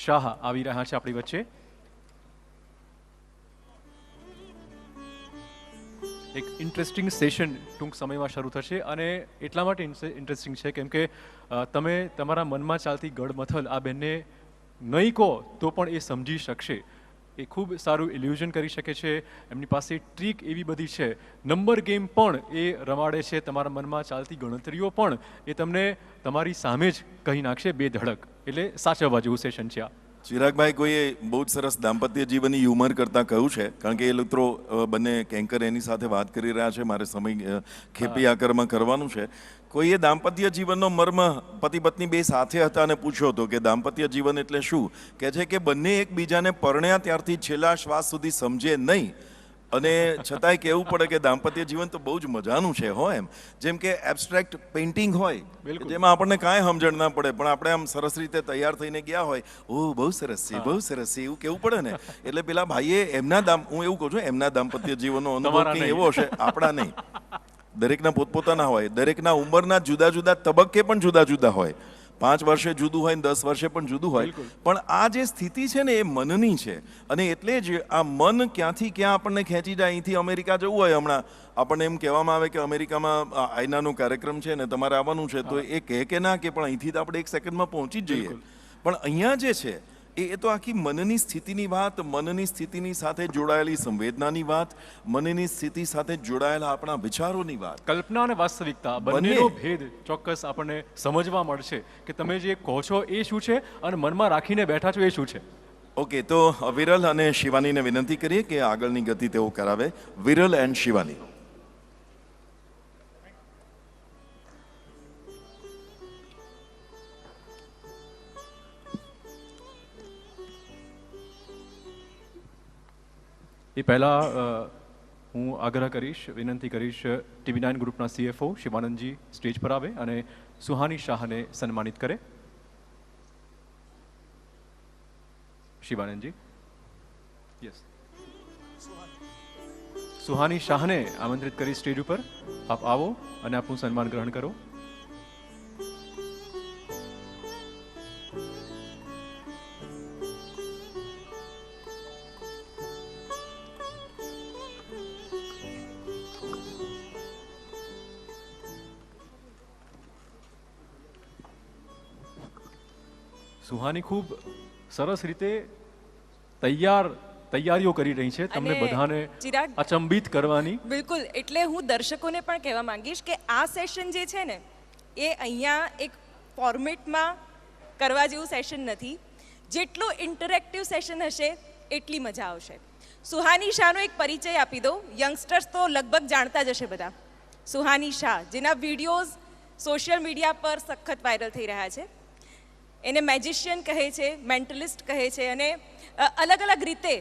શાહ આવી રહ્યા છે આપણી વચ્ચે. એક ઇન્ટરેસ્ટિંગ સેશન ટૂંક સમયમાં શરૂ થશે અને એટલા માટે ઇન્ટરેસ્ટિંગ છે કેમ કે તમે તમારા મનમાં ચાલતી ગડમથલ આ બેનને નહીં કહો તો પણ એ સમજી શકશે. એ ખૂબ સારું ઇલ્યુઝન કરી શકે છે. એમની પાસે ટ્રીક એવી બધી છે. નંબર ગેમ પણ એ રમાડે છે. તમારા મનમાં ચાલતી ગણતરીઓ પણ એ તમને તમારી સામે જ કહી નાખશે બે ધડક. એટલે સાચવવા જેવું સેશન છે આ. ચિરાગભાઈ કોઈએ બહુ જ સરસ દાંપત્ય જીવનની હ્યુમર કરતાં કહ્યું છે, કારણ કે એ લોકો બંને કેન્કર એની સાથે વાત કરી રહ્યા છે, મારે સમય ખેપી આકારમાં કરવાનું છે. કોઈએ દાંપત્ય જીવનનો મર્મ પતિ પત્ની બે સાથે હતા અને પૂછ્યો હતો કે દાંપત્ય જીવન એટલે શું. કહે છે કે બંને એકબીજાને પરણ્યા ત્યારથી છેલ્લા શ્વાસ સુધી સમજે નહીં અને છતાંય કહેવું પડે કે દાંપત્ય જીવન તો બહુ જ મજાનું છે હો. એમ જેમ કે એબ્સ્ટ્રેક્ટ પેઇન્ટિંગ હોય જેમાં આપણને કાંઈ સમજણ ના પડે પણ આપણે આમ સરસ રીતે તૈયાર થઈને ગયા હોય, ઓ બહુ સરસ છે, બહુ સરસ છે, એવું કેવું પડે ને. એટલે પેલા ભાઈએ હું એવું કહું છું, એમના દાંપત્ય જીવનનો અનુભવ કંઈ એવો હશે, આપણા નહીં. દરેકના પોતપોતાના હોય, દરેકના ઉંમરના જુદા જુદા તબક્કે પણ જુદા જુદા હોય. 5 વર્ષે જુદું હોય ને 10 વર્ષે પણ જુદું હોય. પણ આ જે સ્થિતિ છે ને એ મનની છે. અને એટલે જ આ મન ક્યાંથી ક્યાં આપણને ખેંચી જાય. અહીંથી અમેરિકા જવું હોય, હમણાં આપણને એમ કહેવામાં આવે કે અમેરિકામાં આઈનાનો કાર્યક્રમ છે ને તમારે આવવાનું છે, તો એ કહે કે ના કે પણ અહીંથી તો આપણે 1 સેકન્ડમાં પહોંચી જ જઈએ. પણ અહીંયા જે છે એ તો આખી મનની સ્થિતિની વાત, મનની સ્થિતિની સાથે જોડાયેલી સંવેદનાની વાત, મનની સ્થિતિ સાથે જોડાયેલા આપણા વિચારોની વાત. કલ્પના અને વાસ્તવિકતા બંનેનો ભેદ ચોક્કસ આપણને સમજવા મળશે કે તમે જે કહો છો એ શું છે અને મનમાં રાખીને બેઠા છો એ શું છે. ઓકે, તો વિરલ અને શિવાનીને વિનંતી કરીએ કે આગળની ગતિ તેઓ કરાવે. વિરલ એન્ડ શિવાની. એ પહેલાં હું આગ્રહ કરીશ, વિનંતી કરીશ TV9 ગ્રુપના CFO શિવાનંદજી સ્ટેજ પર આવે અને સુહાની શાહને સન્માનિત કરે. શિવાનંદજી, યસ. સુહાની શાહને આમંત્રિત કરી સ્ટેજ ઉપર. આપ આવો અને આપનું સન્માન ગ્રહણ કરો. સુહાની ખૂબ સરસ રીતે તૈયારીઓ કરી રહી છે તમને બધાને અચંબિત કરવાની. બિલકુલ. એટલે હું દર્શકોને પણ કહેવા માંગીશ કે આ સેશન જે છે ને એ અહીંયા એક ફોર્મેટમાં કરવા જેવું સેશન નથી. જેટલું ઇન્ટરેક્ટિવ સેશન હશે એટલી મજા આવશે. સુહાની શાહનો એક પરિચય આપી દો. યંગસ્ટર્સ તો લગભગ જાણતા જ હશે બધા. સુહાની શાહ, જેના વિડીયોઝ સોશિયલ મીડિયા પર સખત વાયરલ થઈ રહ્યા છે. એને મેજિશિયન કહે છે, મેન્ટલિસ્ટ કહે છે અને અલગ અલગ રીતે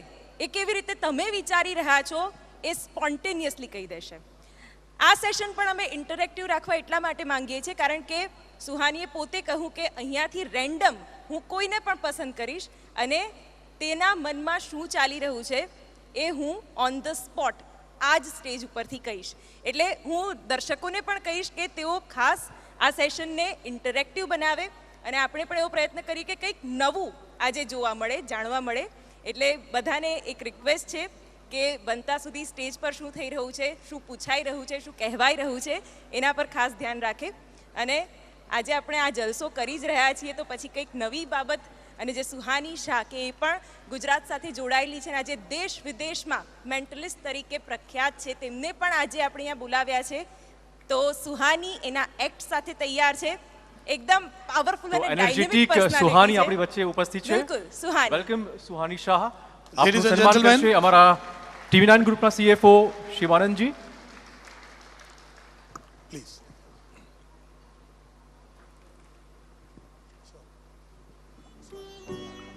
એ કેવી રીતે તમે વિચારી રહ્યા છો એ સ્પોન્ટેનિયસલી કહી દેશે. આ સેશન પણ અમે ઇન્ટરેક્ટિવ રાખવા એટલા માટે માંગીએ છીએ કારણ કે સુહાનીએ પોતે કહ્યું કે અહીંયાથી રેન્ડમ હું કોઈને પણ પસંદ કરીશ અને તેના મનમાં શું ચાલી રહ્યું છે એ હું ઓન ધ સ્પોટ આ જ સ્ટેજ ઉપરથી કહીશ. એટલે હું દર્શકોને પણ કહીશ કે તેઓ ખાસ આ સેશનને ઇન્ટરેક્ટિવ બનાવે અને આપણે પણ એવો પ્રયત્ન કરીએ કે કંઈક નવું આજે જોવા મળે, જાણવા મળે. એટલે બધાને એક રિક્વેસ્ટ છે કે બનતા સુધી સ્ટેજ પર શું થઈ રહ્યું છે, શું પૂછાઈ રહ્યું છે, શું કહેવાઈ રહ્યું છે એના પર ખાસ ધ્યાન રાખે. અને આજે આપણે આ જલસો કરી જ રહ્યા છીએ તો પછી કંઈક નવી બાબત. અને જે સુહાની શાહ કે એ પણ ગુજરાત સાથે જોડાયેલી છે અને આજે દેશ વિદેશમાં મેન્ટલિસ્ટ તરીકે પ્રખ્યાત છે, તેમને પણ આજે આપણે અહીંયા બોલાવ્યા છે. તો સુહાની એના એક્ટ સાથે તૈયાર છે. એકદમ પાવરફુલ અને ડાયનેમિક પર્સનાલિટી સુહાની આપણી વચ્ચે ઉપસ્થિત છે. બિલકુલ, સુહાની. વેલકમ સુહાની શાહ. આપનું સન્માન કરશે અમારા TV9 ગ્રુપના CFO શિવાનંદજી. પ્લીઝ.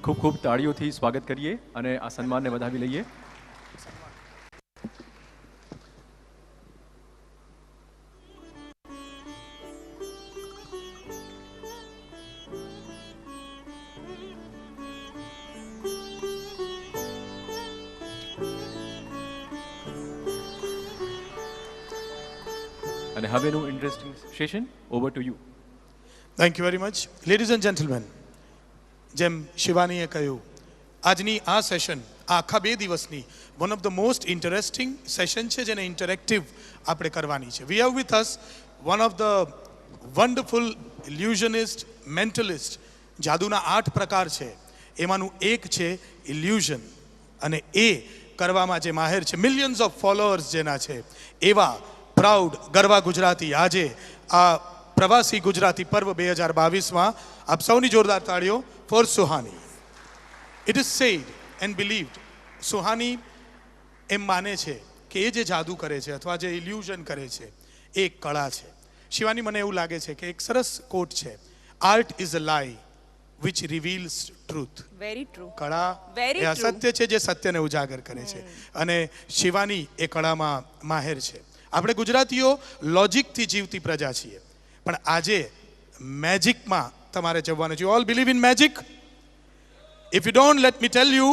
ખૂબ ખૂબ તાળીઓથી સ્વાગત કરીએ અને આ સન્માનને વધાવી લઈએ. અને હવેનું interesting session over to you. Thank you very much. Ladies and gentlemen, જેમ શિવાનીએ કહ્યું, આજની આ સેશન આખા 2 દિવસની one of the most interesting session છે, જેને ઇન્ટરેક્ટિવ આપણે કરવાની છે. We have with us one of the wonderful illusionist, mentalist. જાદુના 8 પ્રકાર છે, એમાંનું એક છે ઇલ્યુઝન, અને એ કરવામાં જે માહેર છે, મિલિયન્સ ઓફ ફોલોઅર્સ જેના છે, એવા પ્રાઉડ ગરવા ગુજરાતી આજે આ પ્રવાસી ગુજરાતી પર્વ 2022માં આપ સૌની જોરદાર તાળીઓ for Suhani. It is said and believed, Suhani એમ માને છે કે એ જે જાદુ કરે છે અથવા જે ઇલ્યુઝન કરે છે એ એક કળા છે. શિવાની, મને એવું લાગે છે કે એક સરસ કોટ છે, આર્ટ ઇઝ અ લાઈ વિચ રિવીલ્સ ટ્રુથ. Very true. કળા Very એ true. અસત્ય છે જે સત્યને ઉજાગર કરે છે, અને શિવાની એ કળામાં માહેર છે. આપણે ગુજરાતીઓ લોજિકથી જીવતી પ્રજા છીએ, પણ આજે મેજિકમાં તમારે જવાનું છે. You all believe in magic? If you don't, let me tell you,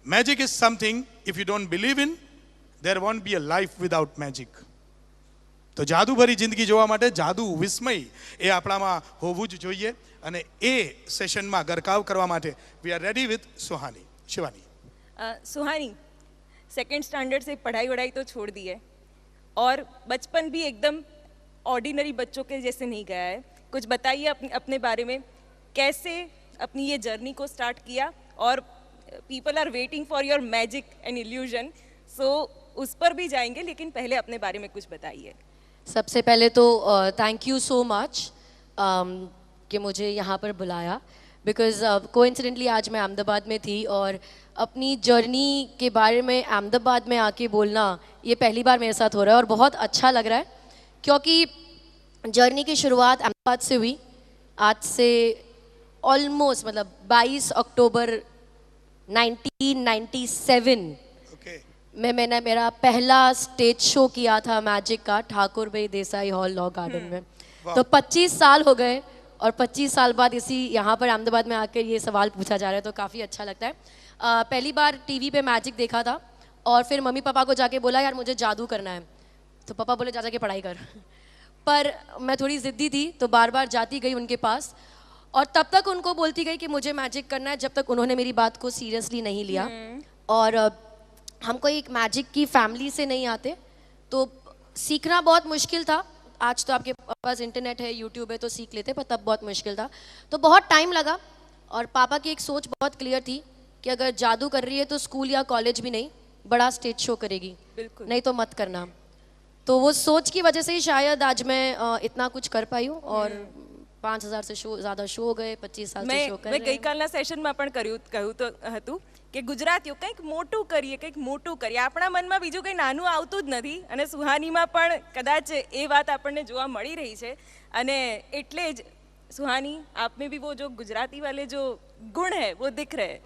magic is something if you don't believe in, there won't be a life without magic. તો જાદુભરી જિંદગી જોવા માટે જાદુ, વિસ્મય એ આપણામાં હોવું જ જોઈએ, અને એ સેશનમાં ગરકાવ કરવા માટે we are ready with Suhani. Shivani, Suhani, second standard से पढ़ाई वढ़ाई तो छोड़ दी है और बचपन भी एकदम ऑर्डिनरी बच्चों के जैसे नहीं गया है. कुछ बताइए अपने बारे में, कैसे अपनी ये जर्नी को स्टार्ट किया, और people are waiting for your magic and illusion, so उस पर भी जाएंगे, लेकिन पहले अपने बारे में कुछ बताइए. सबसे पहले तो थैंक यू सो मच कि मुझे यहाँ पर बुलाया, बिकॉज कोइंसिडेंटली आज मैं अहमदाबाद में थी और अपनी जर्नी के बारे में अहमदाबाद में आके बोलना ये पहली बार मेरे साथ हो रहा है, और बहुत अच्छा लग रहा है क्योंकि जर्नी की शुरुआत अहमदाबाद से हुई. आज से ऑलमोस्ट मतलब 22 अक्टूबर 1997 ઓકે, मैंने मेरा पहला स्टेज शो किया था मैजिक का ठाकुर भाई देसाई हॉल लॉ गार्डन में. तो 25 साल हो गए, और 25 साल बाद इसी यहाँ पर अहमदाबाद में आकर ये सवाल पूछा जा रहा है, तो काफ़ी अच्छा लगता है. पहली बार टीवी पे मैजिक देखा था, और फिर मम्मी पापा को जाके बोला यार मुझे जादू करना है, तो पापा बोले जा जाके पढ़ाई कर. पर मैं थोड़ी ज़िद्दी थी, तो बार बार जाती गई उनके पास, और तब तक उनको बोलती गई कि मुझे मैजिक करना है, जब तक उन्होंने मेरी बात को सीरियसली नहीं लिया. और हम कोई एक मैजिक की फैमिली से नहीं आते, तो सीखना बहुत मुश्किल था. आज तो आपके पास इंटरनेट है, यूट्यूब है, तो सीख लेते, पर तब बहुत मुश्किल था. तो बहुत टाइम लगा, और पापा की एक सोच बहुत क्लियर थी कि अगर जादू कर रही है तो स्कूल या कॉलेज भी नहीं, बड़ा स्टेज शो करेगी, बिल्कुल. नहीं तो मत करना. तो वो सोच की वजह से ही शायद आज मैं इतना कुछ कर पाई हूँ, और 5000 से ज़्यादा शो हो गए, 25 साल से शो कर મેં रहे हैं. ગઈકાલના સેશનમાં પણ કહ્યું તો હતું કે ગુજરાતીઓ કંઈક મોટું કરીએ, કંઈક મોટું કરીએ. આપણા મનમાં બીજું કંઈ નાનું આવતું જ નથી, અને સુહાનીમાં પણ કદાચ એ વાત આપણને જોવા મળી રહી છે. અને એટલે જ સુહાની, आप में भी वो जो गुजराती वाले जो गुण है वो दिख रहे हैं,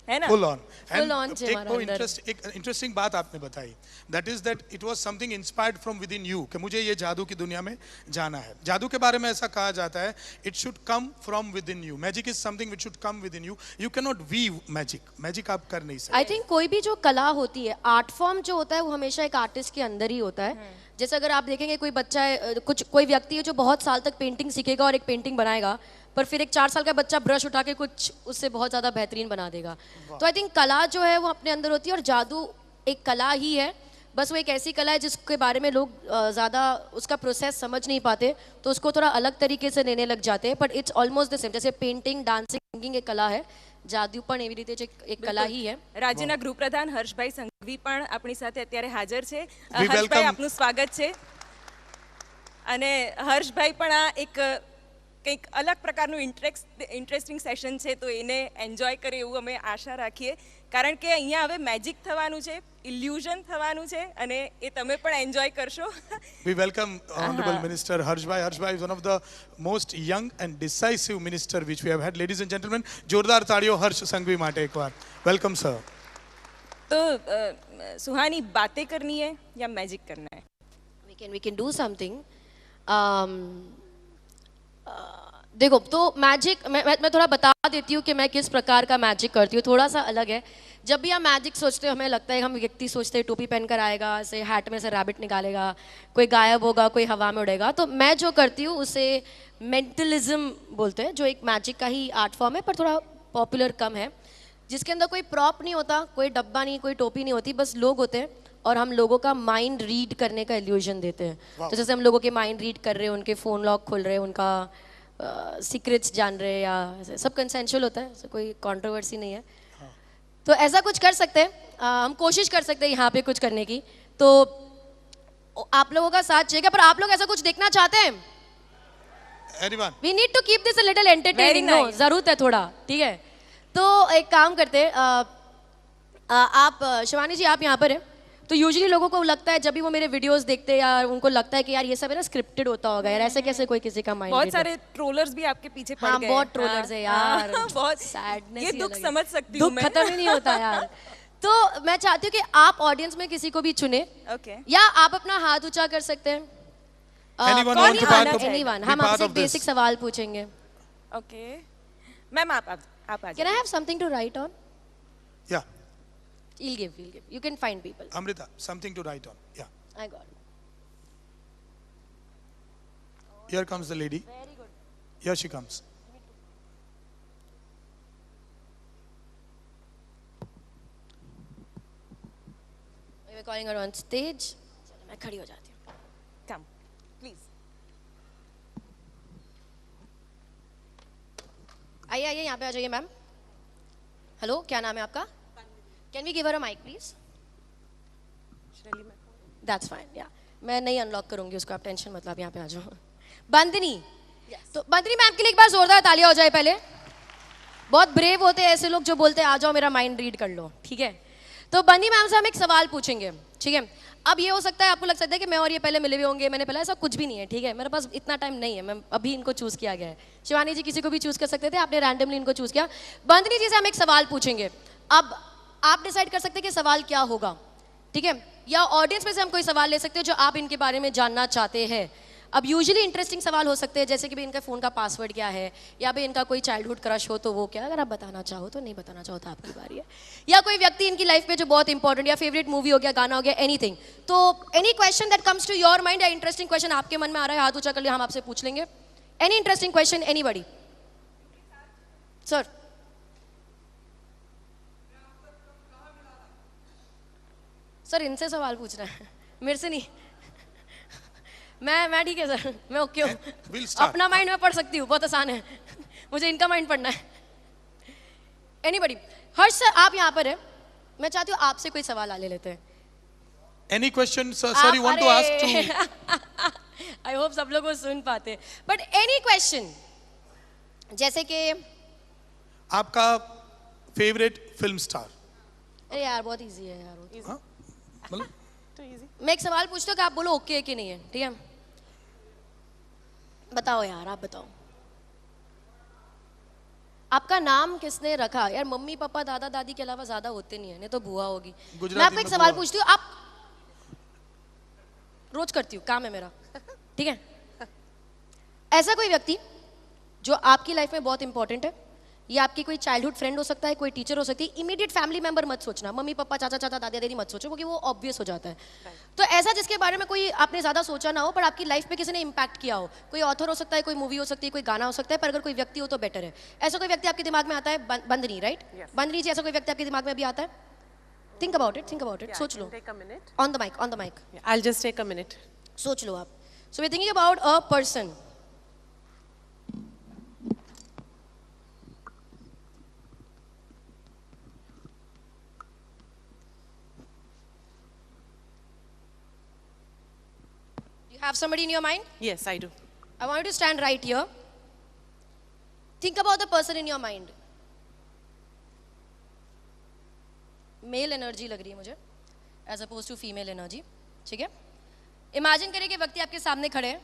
है ना? Full on. Full on છે एक हमारा वो अंदर. एक इंटरेस्टिंग बात आपने बताई, that is that it was something inspired from within you, कि मुझे ये जादू की दुनिया में जाना है. जादू के बारे में ऐसा कहा जाता है, it should come from within you. Magic is something which should come within you. You can not weave magic. Magic आप कर नहीं सकते. आई थिंक कोई भी जो कला होती है, आर्ट फॉर्म जो होता है, वो हमेशा एक आर्टिस्ट के अंदर ही होता है. जैसे अगर आप देखेंगे कोई बच्चा है, कोई व्यक्ति है जो बहुत साल तक पेंटिंग सीखेगा और एक पेंटिंग बनाएगा, पर फिर एक 4 साल का बच्चा ब्रश उठा के कुछ उससे बहुत ज़्यादा बेहतरीन बना देगा. तो आई थिंक कला जो है वो अपने अंदर होती है, और जादू एक कला ही है. बस वो एक ऐसी कला है जिसके बारे में लोग ज़्यादा उसका प्रोसेस समझ नहीं पाते, तो उसको थोड़ा अलग तरीके से लेने लग जाते हैं. But it's almost the same. जैसे पेंटिंग, डांसिंग, सिंगिंग एक कला है, જાદુ પણ એવી રીતે એક કલા હી હે. રાજ્યના ગૃહપ્રધાન હર્ષભાઈ સંઘવી પણ આપણી સાથે અત્યારે હાજર છે. We હર્ષભાઈ, welcome- આપનું સ્વાગત છે. અને હર્ષભાઈ પણ આ એક કંઈક અલગ પ્રકારનું ઇન્ટરેસ્ટિંગ સેશન છે, તો એને એન્જોય કરે એવું અમે આશા રાખીએ, કારણ કે અહીંયા હવે મેજિક થવાનું છે, ઇલ્યુઝન થવાનું છે, અને એ તમે પણ એન્જોય કરશો. We welcome Honorable Minister Harshbhai. Harshbhai is one of the most young and decisive minister which we have had. Ladies and gentlemen, जोरदार ताड़ियों हर्ष संघवी માટે એકવાર. Welcome sir. તો સુહાની, बातें करनी है या मैजिक करना है? We can do something. देखो तो मैजिक मैं थोड़ा बता देती हूँ कि मैं किस प्रकार का मैजिक करती हूँ, थोड़ा सा अलग है। जब भी हम मैजिक सोचते हैं हमें लगता है, हम व्यक्ति सोचते हैं टोपी पहन कर आएगा, ऐसे हैट में से रैबिट निकालेगा, कोई गायब होगा, कोई हवा में उड़ेगा। तो मैं जो करती हूँ उसे मेंटलिज्म बोलते हैं, जो एक मैजिक का ही आर्ट फॉर्म है पर थोड़ा पॉपुलर कम है, जिसके अंदर कोई प्रॉप नहीं होता, कोई डब्बा नहीं, कोई टोपी नहीं होती, बस लोग होते हैं और हम लोगों का माइंड रीड करने का इल्यूजन देते हैं। तो जैसे हम लोगों के माइंड रीड कर रहे हैं, उनके फ़ोन लॉक खोल रहे हैं, उनका सीक्रेट्स जान रहे हैं, या ऐसे सब कंसेंशुअल होता है, ऐसे कोई कंट्रोवर्सी नहीं है। तो ऐसा कुछ कर सकते हैं, हम कोशिश कर सकते हैं यहाँ पे कुछ करने की। तो आप लोगों का साथ चाहिए, पर आप लोग ऐसा कुछ देखना चाहते हैं? Everyone. We need to keep this a little entertaining, Very no nice. जरूरत है थोड़ा, ठीक है। तो एक काम करते हैं, आप शिवानी जी आप यहाँ पर हैं, तो यूजुअली लोगों को लगता है जब भी वो मेरे वीडियोस देखते हैं या उनको लगता है कि यार ये सब है ना स्क्रिप्टेड होता होगा, यार ऐसे कैसे कोई किसी का माइंड बहुत सारे ट्रोलर्स भी आपके पीछे पड़ हाँ गए। बहुत ट्रोलर्स है यार, बहुत सैडनेस, ये दुख समझ सकती हूँ दुख मैं। खत्म ही नहीं होता यार। तो मैं चाहती हूँ कि आप ऑडियंस में किसी को भी चुने, ओके या आप अपना हाथ ऊंचा कर सकते हैं। Anyone want to part of- anyone, be हम part आपसे of this? बेसिक सवाल पूछेंगे। ओके मैम आप आ कैन जाइए। I have something to write on? Yeah. We'll give. You can find people. Amrita, something to write on. Yeah. I got it. Here comes the lady. Very good. Here she comes. We're calling her on stage. चलो, मैं खड़ी हो जाती हूँ। Come please. आइए आइए यहाँ पे आ जाइए मैम। हेलो, क्या नाम है आपका? Can we give her a mic please? That's fine, या मैं नहीं अनलॉक करूंगी उसको, आप टेंशन मतलब यहाँ पे आ जाओ। बंदनी, तो बंदनी मैम के लिए एक बार जोरदार तालियां हो जाए पहले। बहुत ब्रेव होते हैं ऐसे लोग जो बोलते हैं आ जाओ मेरा माइंड रीड कर लो, ठीक है। तो बंदी मैम से हम एक सवाल पूछेंगे, ठीक है। अब ये हो सकता है आपको लग सकता है कि मैं और ये पहले मिले हुए होंगे, मैंने पहले, ऐसा कुछ भी नहीं है, ठीक है। मेरे पास इतना टाइम नहीं है, मैं अभी इनको चूज किया गया है। शिवानी जी किसी को भी चूज कर सकते थे, आपने रैंडमली इनको चूज किया। बंदनी जी से हम एक सवाल पूछेंगे, अब आप डिसाइड कर सकते हैं कि सवाल क्या होगा, ठीक है, या ऑडियंस में से हम कोई सवाल ले सकते हैं जो आप इनके बारे में जानना चाहते हैं। अब यूजुअली इंटरेस्टिंग सवाल हो सकते हैं, जैसे कि भाई इनका फ़ोन का पासवर्ड क्या है, या भाई इनका कोई चाइल्डहुड क्रश हो तो वो क्या, अगर आप बताना चाहो तो, नहीं बताना चाहो तो आपकी बारी है। या कोई व्यक्ति इनकी लाइफ में जो बहुत इंपॉर्टेंट, या फेवरेट मूवी हो गया, गाना हो गया, एनीथिंग। तो any question that comes to your mind, या इंटरेस्टिंग क्वेश्चन आपके मन में आ रहा है, हाथ ऊंचा कर लिया, हम आपसे पूछ लेंगे। Any interesting question, anybody? Sir sir इनसे सवाल पूछना है, मेरे से नहीं। मैं ठीक है सर, मैं ओके हूँ। We'll start. अपना माइंड मैं पढ़ सकती हूँ, बहुत आसान है। मुझे इनका माइंड पढ़ना है। एनीबॉडी? हर्ष सर आप यहाँ पर है, मैं चाहती हूँ आपसे कोई सवाल ले लेते हैं। Any question, sir you want to ask to? I hope सब लोग वो सुन पाते, बट एनी क्वेश्चन, जैसे कि आपका फेवरेट फिल्म स्टार? अरे यार बहुत इजी है यार वो। हाँ? मतलब टू इजी। मैं एक सवाल पूछती हूँ कि आप बोलो ओके है कि नहीं है, ठीक है। बताओ यार, आप बताओ, आपका नाम किसने रखा? यार मम्मी पापा दादा दादी के अलावा ज्यादा होते नहीं है, नहीं तो बुआ होगी। गुजराती मैं आपको एक में सवाल बुआ। पूछती हूँ, आप रोज करती हूँ, काम है मेरा, ठीक है। ऐसा कोई व्यक्ति जो आपकी लाइफ में बहुत इंपॉर्टेंट है, ये आपकी कोई चाइल्डहुड फ्रेंड हो सकता है, कोई टीचर हो सकती है, इमीडिएट फैमिली मेंबर मत सोचना, मम्मी पापा चाचा चाचा दादा दादी मत सोचो, क्योंकि वो ऑब्वियस हो जाता है। तो ऐसा जिसके बारे में कोई आपने ज्यादा सोचा ना हो, पर आपकी लाइफ में किसी ने इंपैक्ट किया हो, कोई ऑथर हो सकता है, कोई मूवी हो सकती है, कोई गाना हो सकता है, पर अगर कोई व्यक्ति हो तो बेटर है। ऐसा कोई व्यक्ति आपके दिमाग में आता है? बंदनी, राइट? बंदनी जी, ऐसा कोई व्यक्ति आपके दिमाग में भी आता है? थिंक अबाउट इट, सोच लो। Take a minute. On the mic, Yeah, I'll just take a minute. सोच लो आप। So we thinking about a person. You have somebody in your mind? Yes, I do. I want you to stand right here. Think about the person in your mind. Male energy लग रही है मुझे, as oppose to female energy, ठीक है। Imagine करिए कि व्यक्ति आपके सामने खड़े हैं।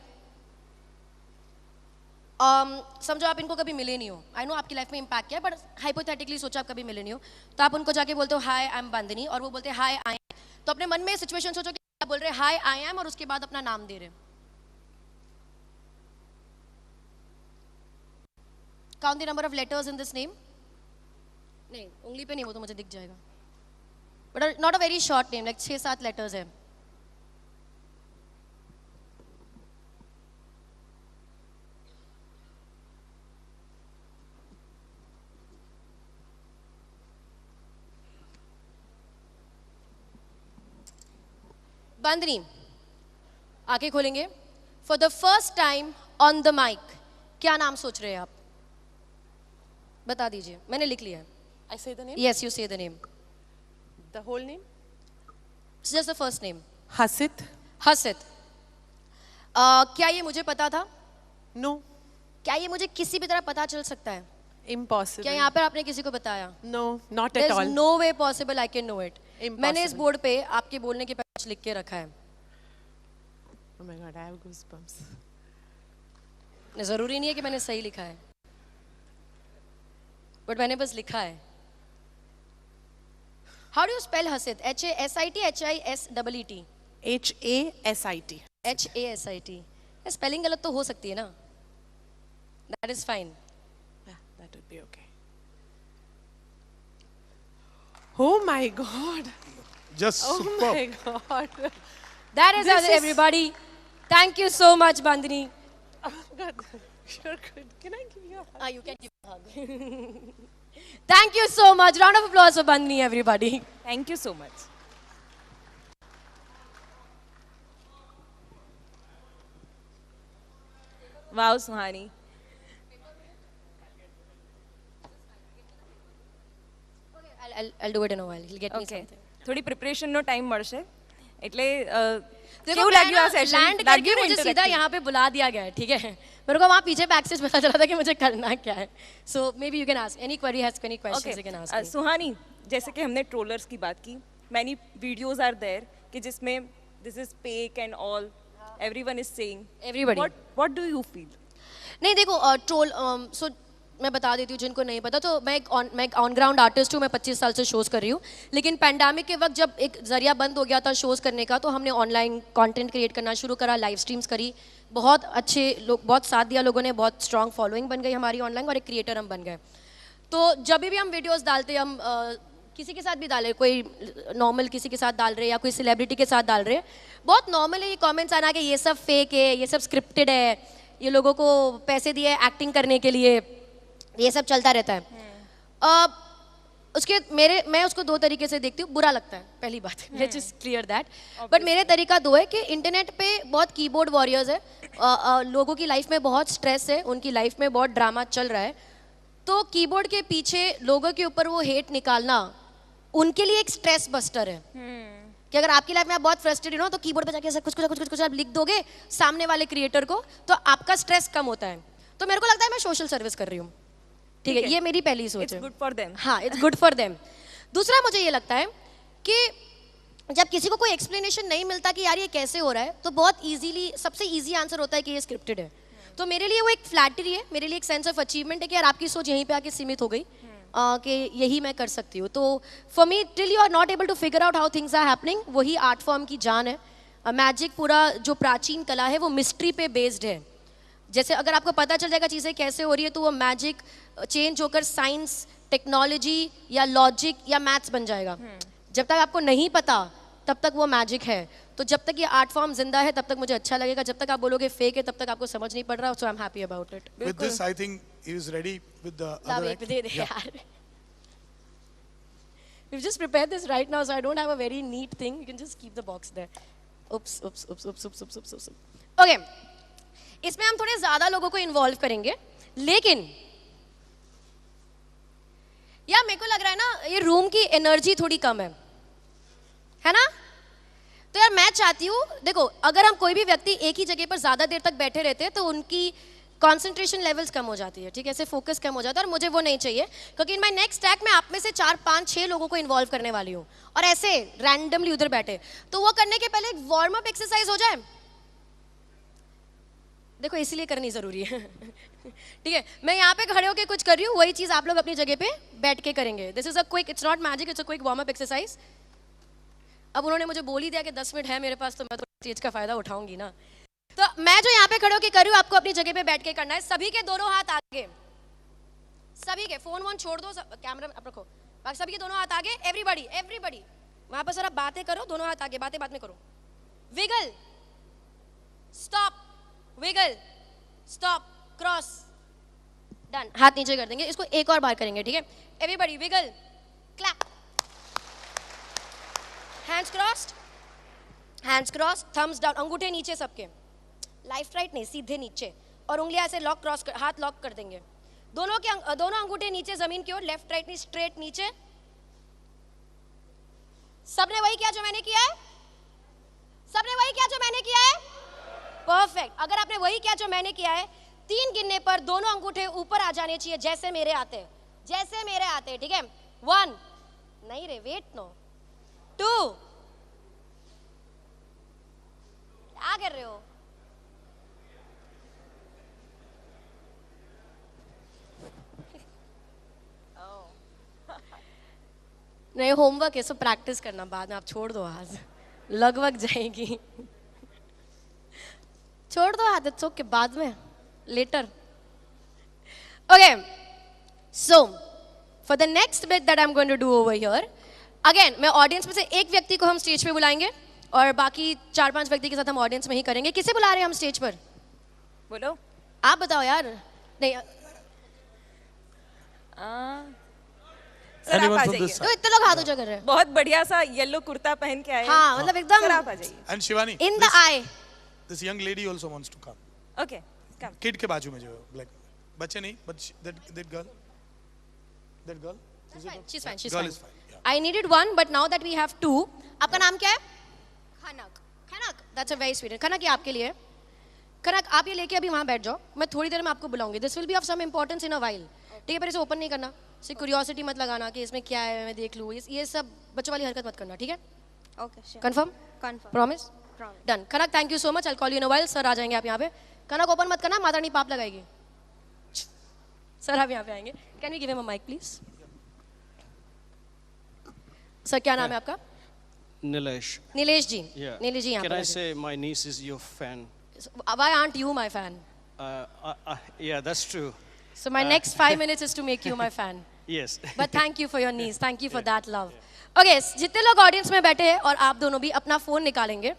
समझो आप इनको कभी मिले नहीं हो, आई नो आपकी लाइफ में इम्पैक्ट किया है, बट हाइपोथेटिकली सोचो आप कभी मिले नहीं हो, तो आप उनको जाके बोलते हो हाय आई एम बंदनी, और वो बोलते हैं हाय आई एम। तो अपने मन में सिचुएशन सोचो कि आप बोल रहे हैं हाय आई एम, और उसके बाद अपना नाम दे रहे हैं। Count the number of letters in this name. नहीं, उंगली पे नहीं, वो तो मुझे दिख जाएगा. But not a very short name, like 6-7 letters है. बंदनी, आंखें खोलेंगे. For the first time on the mic, क्या नाम सोच रहे हैं आप? बता दीजिए, मैंने लिख लिया है. I say the name? Yes, you say the name. The whole name? It's just the first name. Hasit? हसित. क्या ये मुझे पता था? No. क्या ये मुझे किसी भी तरह पता चल सकता है? Impossible. क्या यहाँ पर आपने किसी को बताया? No, not at There's all. no way possible I can know it. मैंने इस Impossible. बोर्ड पे आपके बोलने के पहले कुछ लिख के रखा है. Oh my god, I have goosebumps. जरूरी नहीं है कि मैंने सही लिखा है, बट मैंने बस लिखा है. How do you spell हसित? H-A-S-I-T, H-I-S-E-E-T. H-A-S-I-T. H-A-S-I-T. Spelling गलत तो हो सकती है ना? That is fine. Yeah, that would be okay. Oh my god. Just Oh superb. my god. That is This is- everybody. Thank you so much, Bandini. Oh god. You're good. Can I give you a hug? You can give a hug. Thank you so much. Round of applause for Bandini, everybody. Thank you so much. Wow, Suhani. I'll do it in a while. He'll get me Okay. something. થોડી પ્રિપરેશનનો time મળશે એટલે देखो, કેવું मैं લાગ્યું ना આ session land करके मुझे सीधा यहाँ पे बुला दिया गया है, ठीक है. मेरे को वहाँ पीछे बैक स्टेज पता चला था कि मुझे करना क्या है. So maybe you can ask any query, has any questions you can ask. Suhani, जैसे कि हमने ट्रोलर्स की बात की, मैनी वीडियोस आर देयर कि जिसमें this is fake and all, everyone is saying, Everybody. What do you feel? नहीं देखो, ट्रोल सो मैं बता देती हूँ जिनको नहीं पता. तो मैं एक ऑन ग्राउंड आर्टिस्ट हूँ. मैं 25 साल से शोज़ कर रही हूँ. लेकिन पैंडेमिक के वक्त जब एक जरिया बंद हो गया था शोज़ करने का, तो हमने ऑनलाइन कंटेंट क्रिएट करना शुरू करा, लाइव स्ट्रीम्स करी. बहुत अच्छे लोग, बहुत साथ दिया लोगों ने, बहुत स्ट्रॉन्ग फॉलोइंग बन गई हमारी ऑनलाइन, और एक क्रिएटर हम बन गए. तो जब भी हम वीडियोज़ डालते, हम किसी के साथ भी डाले, कोई नॉर्मल किसी के साथ डाल रहे या कोई सेलिब्रिटी के साथ डाल रहे, बहुत नॉर्मल है ये कमेंट्स आना कि ये सब फेक है, ये सब स्क्रिप्टेड है, ये लोगों को पैसे दिए एक्टिंग करने के लिए, ये सब चलता रहता है. मैं उसको दो तरीके से देखती हूँ. बुरा लगता है, पहली बात, let's just clear that. But मेरे तरीका दो है कि इंटरनेट पे बहुत कीबोर्ड वॉरियर्स है, लोगों की लाइफ में बहुत स्ट्रेस है, उनकी लाइफ में बहुत ड्रामा चल रहा है. तो कीबोर्ड के पीछे लोगों के ऊपर वो हेट निकालना उनके लिए एक स्ट्रेस बस्टर है. कि अगर आपकी लाइफ में आप बहुत फ्रस्ट्रेटेड हो, तो कीबोर्ड पे जाके ऐसा कुछ आप लिख दोगे सामने वाले क्रिएटर को, तो आपका स्ट्रेस कम होता है. तो मेरे को लगता है मैं सोशल सर्विस कर रही हूँ, ठीक है. ये मेरी पहली सोच इट्स है. Good for them. हाँ, इट्स गुड फॉर देम. दूसरा मुझे ये लगता है कि जब किसी को कोई एक्सप्लेनेशन नहीं मिलता कि यार ये कैसे हो रहा है, तो बहुत इजीली सबसे इजी आंसर होता है कि ये स्क्रिप्टेड है. तो मेरे लिए वो एक फ्लैटरी है, मेरे लिए एक सेंस ऑफ अचीवमेंट है कि यार आपकी सोच यहीं पे आके सीमित हो गई, कि यही मैं कर सकती हूँ. तो for me, till you are not able to figure out how things are happening, वही आर्ट फॉर्म की जान है. मैजिक पूरा जो प्राचीन कला है वो मिस्ट्री पे बेस्ड है. जैसे अगर आपको पता चल जाएगा चीज़ें कैसे हो रही है, तो वो मैजिक चेंज होकर साइंस, टेक्नोलॉजी या लॉजिक या मैथ्स बन जाएगा. जब तक आपको नहीं पता तब तक वो मैजिक है. तो जब तक ये आर्ट फॉर्म जिंदा है तब तक मुझे अच्छा लगेगा. जब तक आप बोलोगे फेक है तब तक आपको समझ नहीं पड़ रहा. So I am happy about it. With this, I think he is ready with the other act. दे दे यार. We've just prepared this right now, so I don't have a very neat thing. You can just keep the box there. Oops. Okay. इसमें हम थोड़े ज्यादा लोगों को involve करेंगे, लेकिन यार मेरे को लग रहा है ना ये रूम की एनर्जी थोड़ी कम है ना. तो यार मैं चाहती हूँ, देखो अगर हम कोई भी व्यक्ति एक ही जगह पर ज्यादा देर तक बैठे रहते हैं तो उनकी कंसंट्रेशन लेवल्स कम हो जाती है, ठीक है, ऐसे फोकस कम हो जाता है. और मुझे वो नहीं चाहिए, क्योंकि इन माय नेक्स्ट ट्रैक में आप में से 4, 5, 6 लोगों को इन्वॉल्व करने वाली हूँ, और ऐसे रैंडमली उधर बैठे. तो वो करने के पहले एक वार्म अप एक्सरसाइज हो जाए. देखो इसीलिए करनी जरूरी है. ठीक है, मैं यहाँ पे खड़े होकर कुछ कर रही हूँ, वही चीज आप लोग अपनी जगह पे बैठ के करेंगे. This is a quick, it's not magic, it's a quick warm up exercise. अब उन्होंने मुझे बोल ही दिया कि 10 मिनट है मेरे पास, तो मैं तो स्टेज का फायदा उठाऊंगी ना. तो मैं जो यहाँ पे खड़े होकर कर रही हूँ, आपको अपनी जगह पे बैठ के करना है. सभी के दोनों हाथ आगे, सभी के फोन वोन छोड़ दो, कैमरा आप रखो, बाकी सभी के दोनों हाथ आगे, एवरीबॉडी एवरीबॉडी वहां पर सारा बातें करो, दोनों हाथ आगे, बातें बाद में करो. Wiggle, stop, wiggle, stop, cross, done. हाथ नीचे कर देंगे, इसको एक और बार करेंगे, ठीक है. Everybody wiggle, clap, hands crossed, hands cross, thumbs down, अंगूठे नीचे सबके, लेफ्ट राइट नहीं, सीधे नीचे, और उंगलियां ऐसे लॉक, क्रॉस कर, हाथ लॉक कर देंगे. दोनों अंगूठे नीचे जमीन की ओर, लेफ्ट राइट नहीं, स्ट्रेट नीचे. सबने वही किया जो मैंने किया है, सबने वही किया जो मैंने किया है. परफेक्ट. अगर आपने वही किया जो मैंने किया है, 3 गिनने पर दोनों अंगूठे ऊपर आ जाने चाहिए, जैसे मेरे आते हैं, जैसे मेरे आते हैं, ठीक है. 1 नहीं रे, वेट नो, 2, क्या कर रहे हो, नहीं होमवर्क है, सो प्रैक्टिस करना, बाद में आप छोड़ दो, आज लगभग जाएगी. छोड़ दो हाथ, इट्स ओके, बाद में later. Okay, so for the next bit that I am going to do over here, again मैं ऑडियंस में से एक व्यक्ति को हम स्टेज पे बुलाएंगे और बाकी 4-5 व्यक्ति के साथ हम ऑडियंस में ही करेंगे. किसे बुला रहे हैं हम स्टेज पर, बोलो. आप बताओ यार. नहीं सर आप Anyone आ from जाइए. this तो इतने लोग हाथ ऊंचा कर रहे हैं. बहुत बढ़िया सा येलो कुर्ता पहन के आए. हाँ, मतलब एकदम सर आप आ जाइए. And Shivani, in the I. this young lady also wants to come. Okay, come. Kid के बाजू में जो black, बच्चे नहीं, but that girl, that girl. Is it okay? She's fine. She's Girl fine. is fine. Yeah. I needed one, but now that we have 2, आपका नाम क्या है? खनक. खनक. That's a very sweet name. खनक ये आपके लिए. खनक आप ये लेके अभी वहाँ बैठ जाओ. मैं थोड़ी देर में आपको बुलाऊंगी. This will be of some importance in a while. ठीक है, पर इसे ओपन नहीं करना. सिर्फ क्यूरियोसिटी मत लगाना कि इसमें क्या है, मैं देख लूँ. ये सब बच्चों वाली हरकत मत करना, ठीक है? Okay, sure. Confirm? Confirm. Promise? Done. Khanak, thank you so much. I'll call you in a while. Sir आ जाएंगे आप यहाँ पे. खनक ओपन मत करना, माता रानी पाप लगाएगी. सर आप यहाँ पे आएंगे. Can we give him a mic, please? Sir क्या नाम है आपका? Nilesh. नीलेश जी. Yeah. नीलेश जी यहाँ Can पर I आ जाइए. say my niece is your fan? Why aren't you my fan? Yeah, that's true. So my next 5 minutes is to make you my fan. Yes. But thank you for your niece. Thank you for that love. Okay, जितने लोग audience में बैठे हैं और आप दोनों भी अपना फोन निकालेंगे.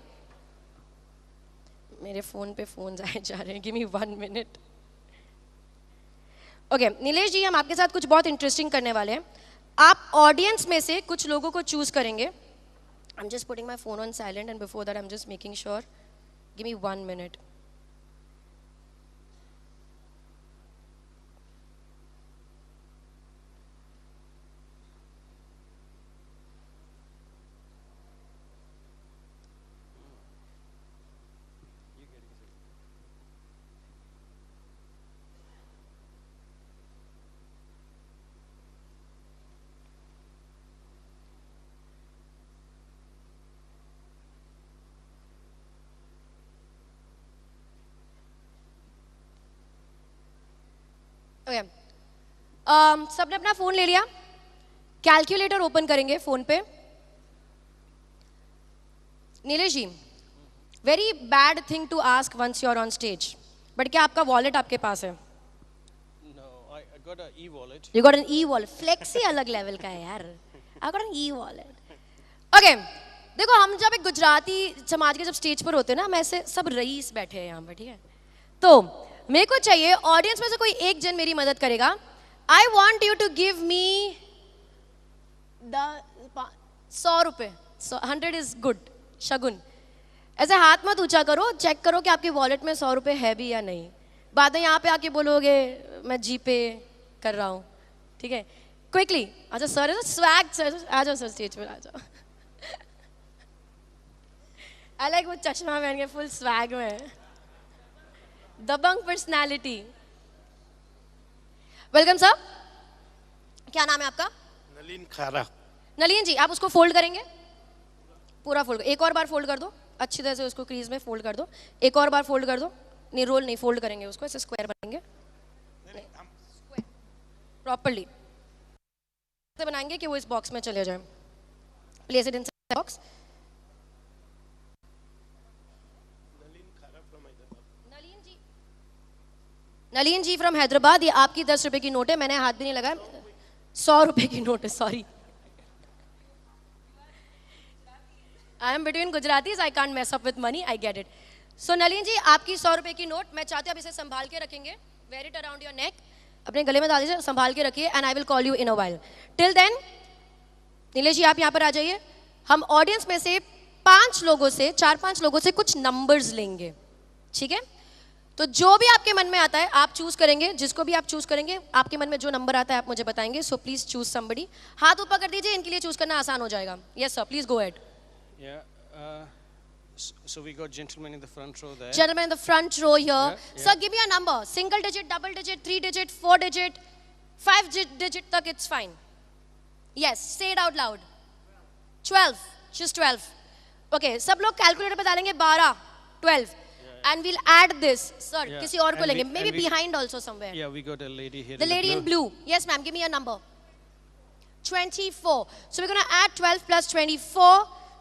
मेरे फोन पे फोन आए जा रहे हैं. Give me 1 minute. Okay, Nilesh जी हम आपके साथ कुछ बहुत इंटरेस्टिंग करने वाले हैं. आप ऑडियंस में से कुछ लोगों को चूज करेंगे. I'm just putting my phone on silent and before that I'm just making sure. Give me 1 minute. Okay. सबने अपना फोन ले लिया. कैलकुलेटर ओपन करेंगे फोन पे. Nilesh ji, very bad thing to ask once you are on stage, but क्या आपका wallet आपके पास है? No, I got an e-wallet. You got an e wallet. Flex ही अलग लेवल का है यार. I got an e wallet. Okay, देखो हम जब एक गुजराती समाज के जब स्टेज पर होते हैं ना, हम ऐसे सब रईस बैठे हैं यहाँ पर, ठीक है? तो मेरे को चाहिए ऑडियंस में से कोई एक जन मेरी मदद करेगा. I want you to give me 100 रुपए. 100 इज गुड. शगुन. ऐसे हाथ मत ऊंचा करो, चेक करो कि आपके वॉलेट में 100 रुपए है भी या नहीं. बाद में यहाँ पे आके बोलोगे मैं जीपे कर रहा हूँ, ठीक है? क्विकली. अच्छा सर, स्वैग सर, आ जाओ सर स्टेज पर आ जाओ. आई लाइक वो चश्मा पहन के फुल स्वैग में. दबंग पर्सनालिटी. Welcome sir. क्या नाम है आपका? Nalin Khara. नलिन जी, आप उसको फोल्ड करेंगे, पूरा फोल्ड. एक और बार फोल्ड कर दो अच्छी तरह से, उसको क्रीज में फोल्ड कर दो. एक और बार फोल्ड कर दो. नहीं, रोल नहीं, फोल्ड करेंगे उसको, ऐसे स्क्वायर बनेंगे प्रॉपर्ली. बनाएंगे कि वो इस बॉक्स में चले जाए. Place it in box. Nalin ji from Hyderabad, ये आपकी 10 रुपए की नोट है, मैंने हाथ भी नहीं लगाया, 100 रुपए की नोट है, sorry. I am between Gujaratis, I can't mess up with money, I get it. So Nalin ji, आपकी 100 रुपए की नोट, मैं चाहती हूँ आप इसे संभाल के रखेंगे, wear it around your neck, अपने गले में डाल दीजिए, संभाल के रखिए, and I will call you in a while. Till then Nilesh ji आप यहाँ पर आ जाइए, हम ऑडियंस में से 4-5 लोगों से कुछ नंबर्स लेंगे, ठीक है? तो जो भी आपके मन में आता है आप चूज करेंगे, जिसको भी आप चूज करेंगे, आपके मन में जो नंबर आता है आप मुझे बताएंगे। So please choose somebody. हाथ ऊपर कर दीजिए, इनके लिए चूज करना आसान हो जाएगा। Yes sir, please go ahead. Yeah. So we got gentlemen in the front row there. Gentlemen in the front row here. Yeah. Sir, give me a number. Single digit, double digit, 3 digit, 4 digit, 5 digit tak it's fine. Yes, say it out loud. 12, just 12. Okay, सब लोग calculator पे डालेंगे 12, 12. And we'll add this. Sir, Yeah. किसी और को And लेंगे. we- Maybe and we- behind also somewhere. Yeah, we got a lady here. The lady in blue. Yes, ma'am. Give me a number. 24. So we're going to add 12 plus 24.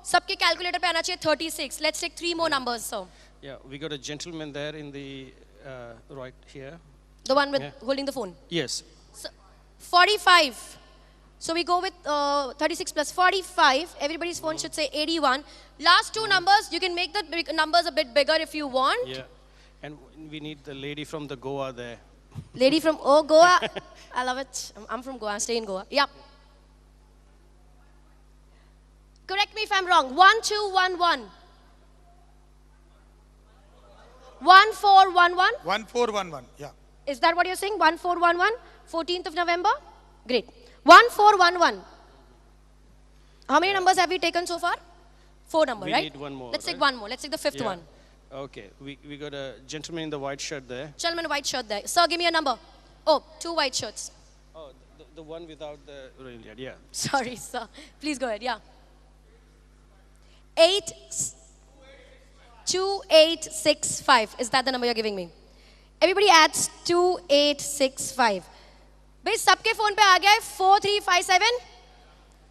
सबके calculator पे आना चाहिए 36. Let's take 3 more numbers, sir. Yeah, we got a gentleman there in the right here. The one with Yeah. holding the phone. Yes. So, 45. So we go with 36 plus 45. Everybody's phone should say 81. Last 2 numbers, you can make the numbers a bit bigger if you want. Yeah. And we need the lady from the Goa there. Lady from Goa. I love it. I'm from Goa. I stay in Goa. Yeah. Correct me if I'm wrong. 1211. 1411. 1411. Yeah. Is that what you're saying? 1411? 14th of November? Great. 1411. How many numbers have we taken so far? 4 numbers, We right? need one more, Let's take right? one more. Let's take the 5th Yeah. one. Okay, we got a gentleman in the white shirt there. Gentleman in white shirt there. Sir, give me a number. Oh, 2 white shirts. Oh, the one without the radiant, yeah. Sorry, sir. Please go ahead. Yeah. 2865. Is that the number you're giving me? Everybody adds 2865. भाई सबके phone पे आ गया है 4357.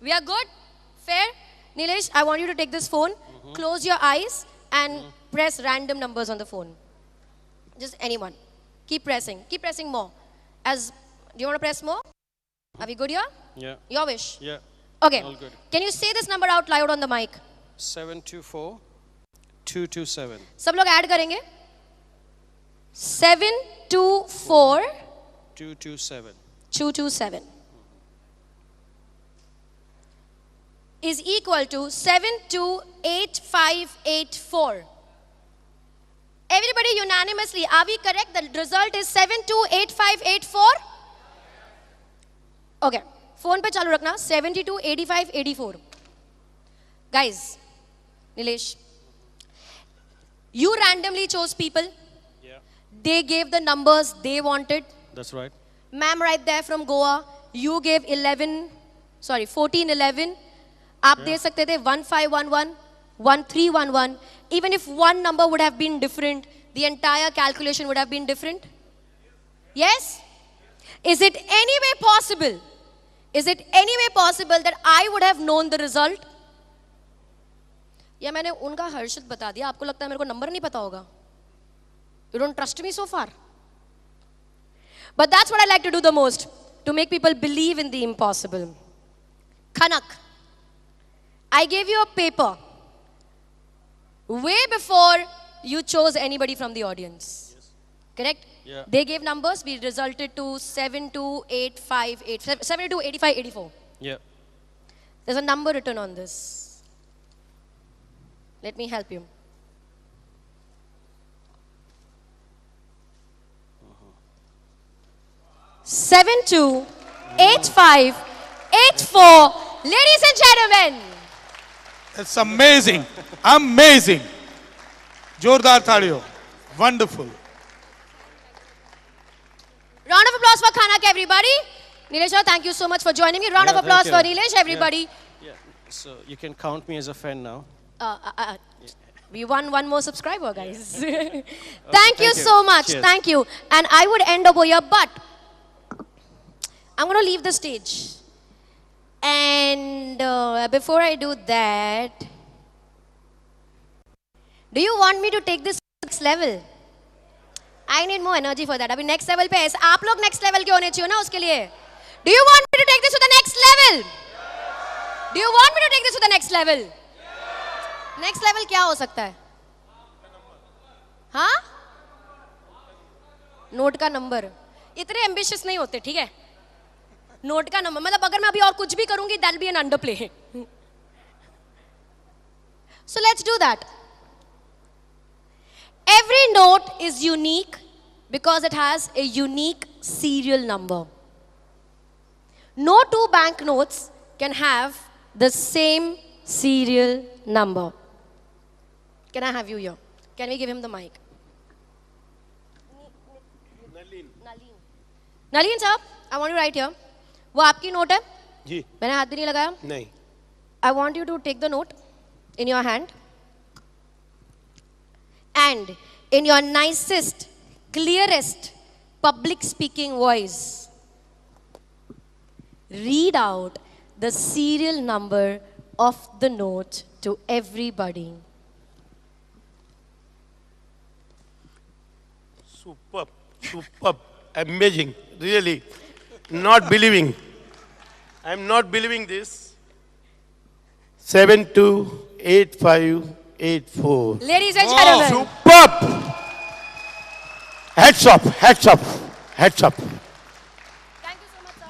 We are good? Fair? Nilesh, I want you to take this phone, close your eyes and press random numbers on the phone. Just anyone. Keep pressing more. Do you want to press more? Are we good here? Yeah. Your wish. Yeah. Okay. All good. Can you say this number out loud on the mic? 724 227. सब लोग add करेंगे. 724 227. 227 is equal to 728584. Everybody unanimously, are we correct? The result is 728584. Okay, phone पे चालू रखना. 728584. Guys, Nilesh, you randomly chose people. Yeah. They gave the numbers they wanted. That's right. Ma'am right there from Goa, you gave 1411. आप दे सकते थे 1511, 1311. Even if one number would have been different, the entire calculation would have been different. Yes? Is it any way possible? Is it any way possible that I would have known the result? या मैंने उनका हर्षित बता दिया, आपको लगता है मेरे को नंबर नहीं पता होगा? You don't trust me so far? But that's what I like to do the most, to make people believe in the impossible. Khanak, I gave you a paper way before you chose anybody from the audience. Yes. Correct? Yeah. They gave numbers, we resulted to 728584. Yeah. There's a number written on this. Let me help you. 728584. Ladies and gentlemen. It's amazing. Amazing. जोरदार तालियों. Wonderful. Round of applause for Khanak, everybody. Nilesh, sir, thank you so much for joining me. Round Yeah, of applause thank for you. Nilesh, everybody. Yeah. So you can count me as a fan now. We won one more subscriber, guys. thank you thank you. so much. Cheers. Thank you. And I would end over here, but I'm going to leave the stage. And before I do that, do you want me to take this to the next level? I need more energy for that. अभी next level पे ऐसे आप लोग next level के होने चाहिए ना उसके लिए. Do you want me to take this to the next level? Do you want me to take this to the next level? Next level क्या हो सकता है? हाँ, नोट का नंबर. इतने एम्बिशियस नहीं होते, ठीक है? नोट का नंबर मतलब अगर मैं अभी और कुछ भी करूंगी that be an underplay. So let's do that. Every note is unique because it has a unique serial number. No two banknotes can have the same serial number. Can I have you here? Can we give him the mic? Naleen sir, I want you right here. वो आपकी note है? जी मैंने हाथ भी नहीं लगाया. नहीं. I want you to take the note in your hand. And in your nicest, clearest public speaking voice, read out the serial number of the note to everybody. Superb, superb, amazing, really. Not believing. I'm not believing this. 728584. Ladies and gentlemen, Superb. Heads up, heads up, heads up. thank you so much, sir.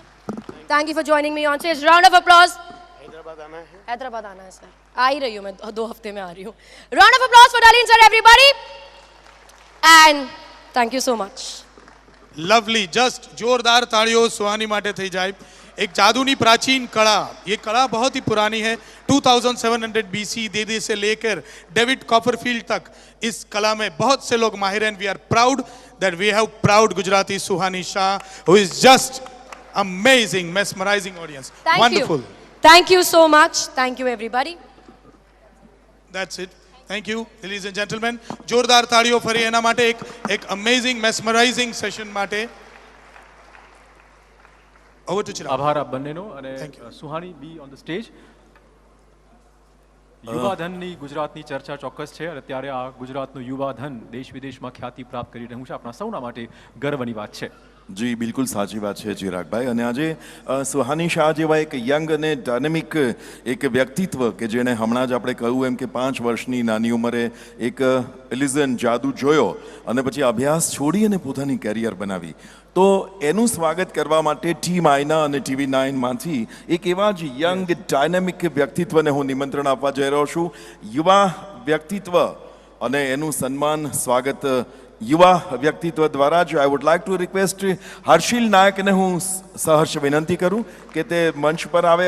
Thank you for joining me on stage. Round of applause. Hyderabad आना है. हैदराबाद आना है sir. आ ही रही हूँ मैं, 2 हफ्ते में आ रही हूँ. Round of applause for Naleen sir, everybody. And thank you so much. Lovely just જોરદાર તાળીઓ સુહાની માટે થઈ જાય. एक जादूनी प्राचीन कला, ये कला बहुत ही पुरानी है. 2700 BC देदी से लेकर डेविड कॉपरफील्ड तक इस कला में बहुत से लोग माहिर हैं. We are proud that we have proud Gujarati Suhani Shah who is just amazing, mesmerizing audience. Thank wonderful. you. Thank you so much. Thank you everybody. That's it. Thank you, ladies and gentlemen. જોરદાર તાળીઓ ફરી એના માટે એક અમેઝિંગ મેસ્મરાઇઝિંગ સેશન માટે. Over to Chirag. આભાર આપ બંનેનો. અને Thank you. Suhani be on the stage. યુવાધનની ગુજરાતની ચર્ચા ચોક્કસ છે અને ત્યારે આ ગુજરાતનું યુવાધન દેશ વિદેશમાં ખ્યાતિ પ્રાપ્ત કરી રહ્યું છે. આપણા સૌના માટે ગર્વની વાત છે. જી બિલકુલ સાચી વાત છે ચિરાગભાઈ. અને આજે સુહાની શાહ જેવા એક યંગ અને ડાયનેમિક એક વ્યક્તિત્વ કે જેણે હમણાં જ આપણે કહ્યું એમ કે 5 વર્ષની નાની ઉંમરે એક ઇલ્યુઝન જાદુ જોયો અને પછી અભ્યાસ છોડી અને પોતાની કેરિયર બનાવી. તો એનું સ્વાગત કરવા માટે ટીમ આઈના અને TV9માંથી એક એવા જ યંગ ડાયનેમિક વ્યક્તિત્વને હું નિમંત્રણ આપવા જઈ રહ્યો છું. યુવા વ્યક્તિત્વ અને એનું સન્માન સ્વાગત યુવા વ્યક્તિત્વ દ્વારા જ. I would like to request Harshil નાયકને હું સહર્ષ વિનંતી કરું કે તે મંચ પર આવે